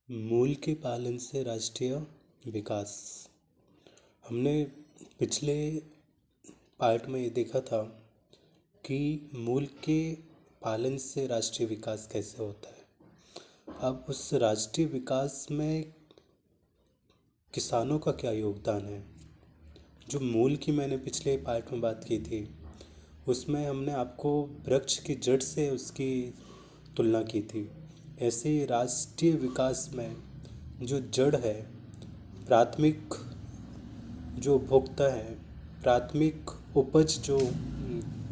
मूल के पालन से राष्ट्रीय विकास। हमने पिछले पार्ट में ये देखा था कि मूल के पालन से राष्ट्रीय विकास कैसे होता है। अब उस राष्ट्रीय विकास में किसानों का क्या योगदान है। जो मूल की मैंने पिछले पार्ट में बात की थी उसमें हमने आपको वृक्ष की जड़ से उसकी तुलना की थी। ऐसे ही राष्ट्रीय विकास में जो जड़ है, प्राथमिक जो उपभोक्ता है, प्राथमिक उपज जो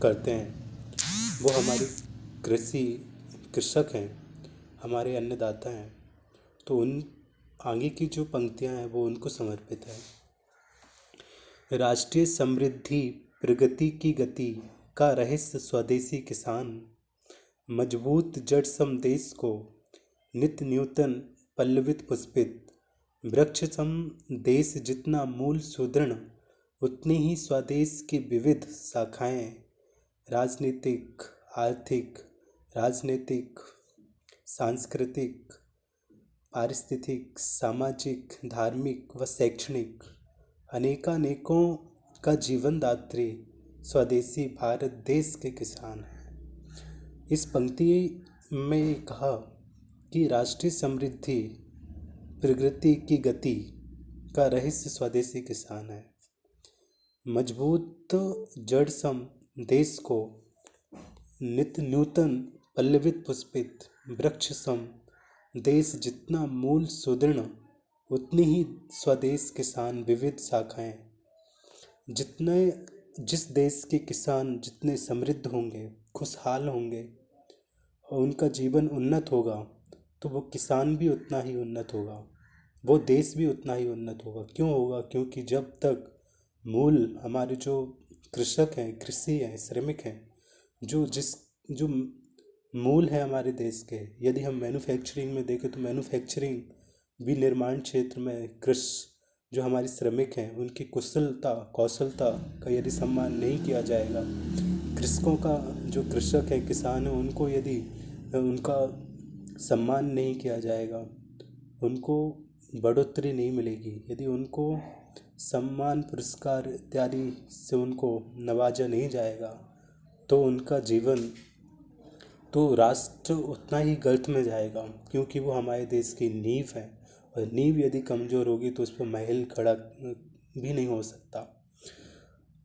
करते हैं वो हमारी कृषि कृषक हैं, हमारे अन्नदाता हैं। तो उन आगे की जो पंक्तियां हैं वो उनको समर्पित है। राष्ट्रीय समृद्धि प्रगति की गति का रहस्य स्वदेशी किसान, मजबूत जड़ सम देश को नित्य न्यूतन पल्लवित पुष्पित। वृक्ष सम देश जितना मूल सुदृढ़, उतनी ही स्वदेश की विविध शाखाएं। राजनीतिक, आर्थिक, राजनीतिक, सांस्कृतिक, पारिस्थितिक, सामाजिक, धार्मिक व शैक्षणिक अनेकानेकों का जीवनदात्री स्वदेशी भारत देश के किसान हैं। इस पंक्ति में कहा कि राष्ट्रीय समृद्धि प्रगति की गति का रहस्य स्वदेशी किसान है। मजबूत जड़ सम देश को नित्य नूतन पल्लवित पुष्पित। वृक्ष सम देश जितना मूल सुदृढ़, उतनी ही स्वदेश किसान विविध शाखाएं। जिस देश के किसान जितने समृद्ध होंगे, खुशहाल होंगे और उनका जीवन उन्नत होगा, तो वो किसान भी उतना ही उन्नत होगा, वो देश भी उतना ही उन्नत होगा। क्यों होगा? क्योंकि जब तक मूल हमारे जो कृषक हैं, कृषि हैं, श्रमिक हैं, जो मूल है हमारे देश के, यदि हम मैन्युफैक्चरिंग में देखें तो मैन्युफैक्चरिंग भी निर्माण क्षेत्र में जो हमारे श्रमिक हैं उनकी कुशलता कौशलता का यदि सम्मान नहीं किया जाएगा, कृषकों का जो कृषक है, किसान है, उनको यदि उनका सम्मान नहीं किया जाएगा, उनको बढ़ोतरी नहीं मिलेगी, यदि उनको सम्मान पुरस्कार इत्यादि से उनको नवाजा नहीं जाएगा, तो उनका जीवन, तो राष्ट्र उतना ही गर्त में जाएगा। क्योंकि वो हमारे देश की नींव है और नींव यदि कमज़ोर होगी तो उस पर महल खड़ा भी नहीं हो सकता।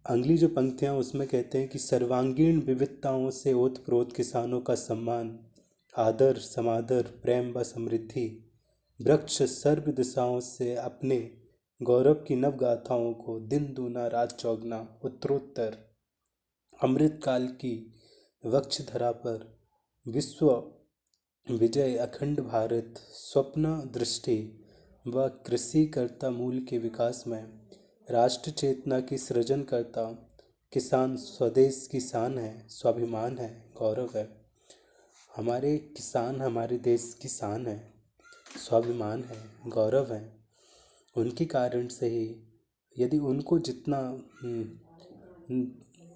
अगली जो पंक्तियाँ उसमें कहते हैं कि सर्वांगीण विविधताओं से ओतप्रोत किसानों का सम्मान, आदर समादर प्रेम व समृद्धि। वृक्ष सर्व दिशाओं से अपने गौरव की नव गाथाओं को दिन दूना रात चौगुना उत्तरोत्तर। अमृत काल की वक्ष धरा पर विश्व विजय अखंड भारत स्वप्न दृष्टि व कृषि कर्ता मूल के विकास में राष्ट्र चेतना की सृजन करता किसान स्वदेश की शान है, स्वाभिमान है, गौरव है। हमारे किसान हमारे देश की शान है, स्वाभिमान है, गौरव है। उनके कारण से ही यदि उनको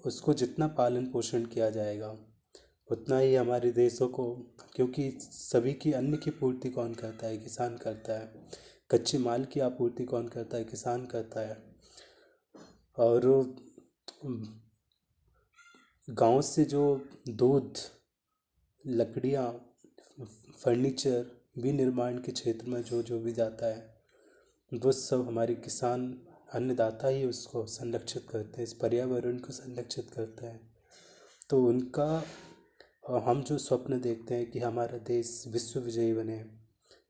उसको जितना पालन पोषण किया जाएगा उतना ही हमारे देशों को, क्योंकि सभी की अन्न की पूर्ति कौन करता है? किसान करता है। कच्चे माल की आपूर्ति कौन करता है? किसान करता है। और गांव से जो दूध, लकड़ियाँ, फर्नीचर भी निर्माण के क्षेत्र में जो भी जाता है वो सब हमारे किसान अन्नदाता ही उसको संरक्षित करते हैं, इस पर्यावरण को संरक्षित करते हैं। तो उनका हम जो स्वप्न देखते हैं कि हमारा देश विश्व विजयी बने,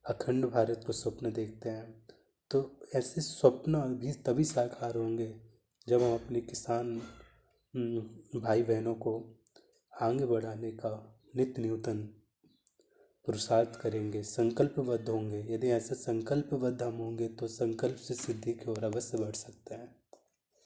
अखंड भारत को स्वप्न देखते हैं, तो ऐसे स्वप्न भी तभी साकार होंगे जब हम अपने किसान भाई बहनों को आगे बढ़ाने का नित्य नूतन पुरुषार्थ करेंगे, संकल्पबद्ध होंगे। यदि ऐसे संकल्पबद्ध हम होंगे तो संकल्प से सिद्धि की ओर अवश्य बढ़ सकते हैं।